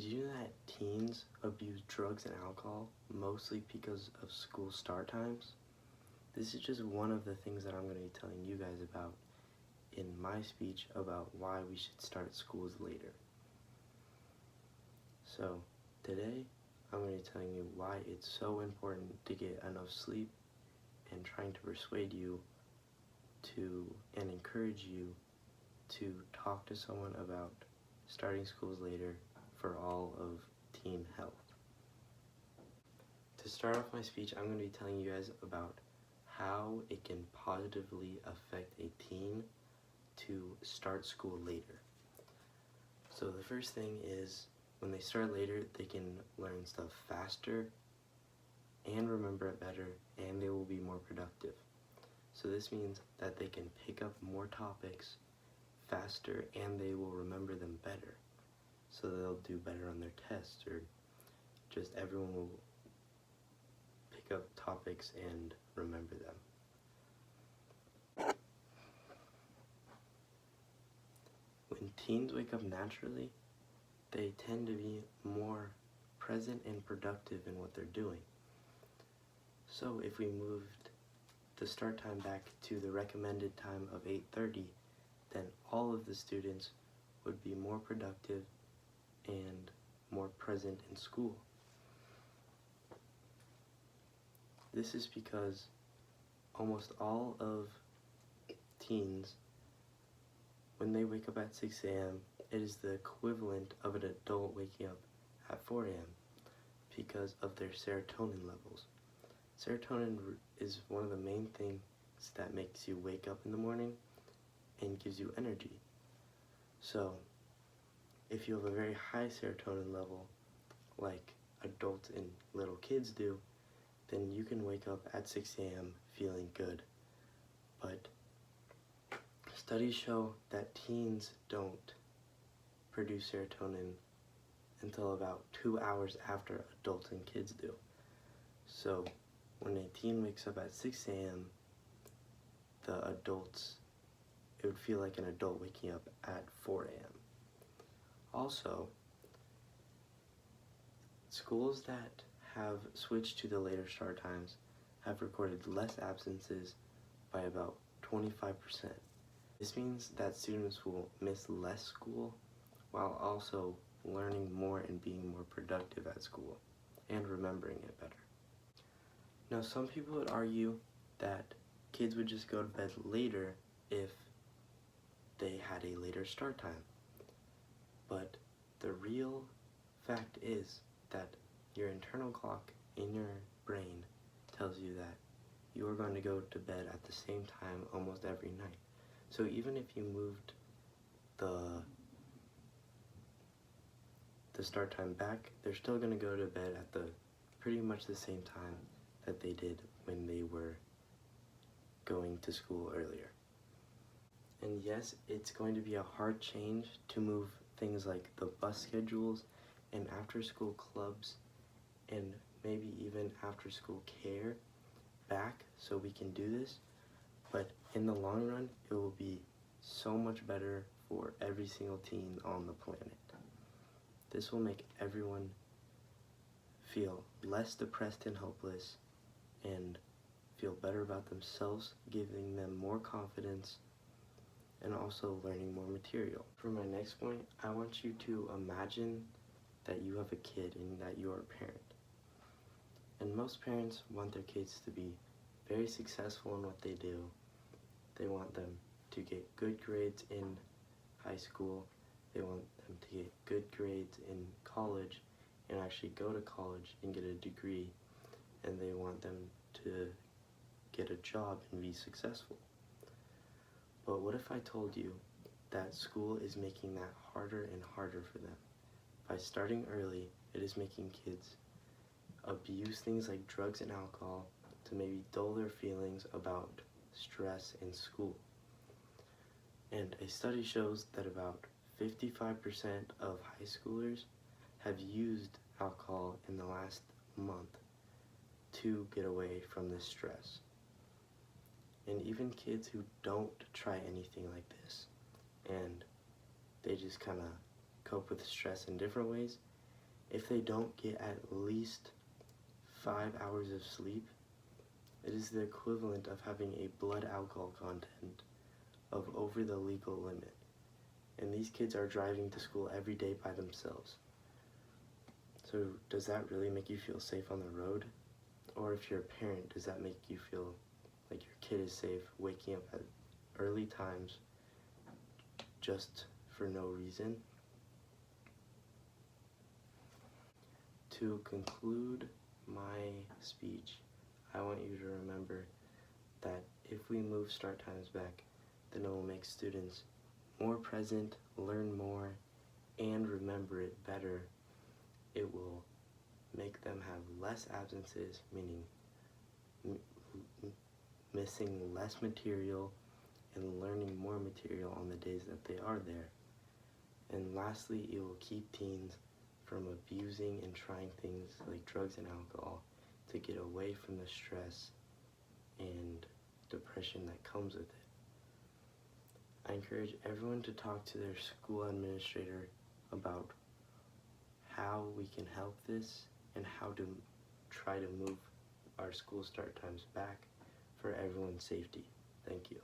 Did you know that teens abuse drugs and alcohol mostly because of school start times? This is just one of the things that I'm going to be telling you guys about in my speech about why we should start schools later. So, today I'm going to be telling you why it's so important to get enough sleep and trying to persuade you to and encourage you to talk to someone about starting schools later for all of teen health. To start off my speech, I'm going to be telling you guys about how it can positively affect a teen to start school later. So the first thing is, when they start later, they can learn stuff faster and remember it better, and they will be more productive. So this means that they can pick up more topics faster and they will remember them better. So they'll do better on their tests, or just everyone will pick up topics and remember them. When teens wake up naturally, they tend to be more present and productive in what they're doing. So if we moved the start time back to the recommended time of 8:30, then all of the students would be more productive and more present in school. This is because almost all of teens, when they wake up at 6 a.m., it is the equivalent of an adult waking up at 4 a.m. because of their serotonin levels. Serotonin is one of the main things that makes you wake up in the morning and gives you energy. So, if you have a very high serotonin level, like adults and little kids do, then you can wake up at 6 a.m. feeling good. But studies show that teens don't produce serotonin until about 2 hours after adults and kids do. So when a teen wakes up at 6 a.m., it would feel like an adult waking up at 4 a.m. Also, schools that have switched to the later start times have recorded less absences by about 25%. This means that students will miss less school while also learning more and being more productive at school and remembering it better. Now, some people would argue that kids would just go to bed later if they had a later start time. But the real fact is that your internal clock in your brain tells you that you are going to go to bed at the same time almost every night. So even if you moved the start time back, they're still going to go to bed at pretty much the same time that they did when they were going to school earlier. And yes, it's going to be a hard change to move things like the bus schedules and after-school clubs and maybe even after-school care back so we can do this. But in the long run, it will be so much better for every single teen on the planet. This will make everyone feel less depressed and hopeless and feel better about themselves, giving them more confidence and also learning more material. For my next point, I want you to imagine that you have a kid and that you are a parent. And most parents want their kids to be very successful in what they do. They want them to get good grades in high school. They want them to get good grades in college and actually go to college and get a degree. And they want them to get a job and be successful. But what if I told you that school is making that harder and harder for them? By starting early, it is making kids abuse things like drugs and alcohol to maybe dull their feelings about stress in school. And a study shows that about 55% of high schoolers have used alcohol in the last month to get away from this stress. And even kids who don't try anything like this and they just kind of cope with stress in different ways, If they don't get at least 5 hours of sleep, it is the equivalent of having a blood alcohol content of over the legal limit. And these kids are driving to school every day by themselves. So does that really make you feel safe on the road? Or if you're a parent, does that make you feel like your kid is safe waking up at early times just for no reason? To conclude my speech, I want you to remember that if we move start times back, then it will make students more present, learn more, and remember it better. It will make them have less absences, meaning missing less material and learning more material on the days that they are there. And lastly, it will keep teens from abusing and trying things like drugs and alcohol to get away from the stress and depression that comes with it. I encourage everyone to talk to their school administrator about how we can help this and how to try to move our school start times back for everyone's safety. Thank you.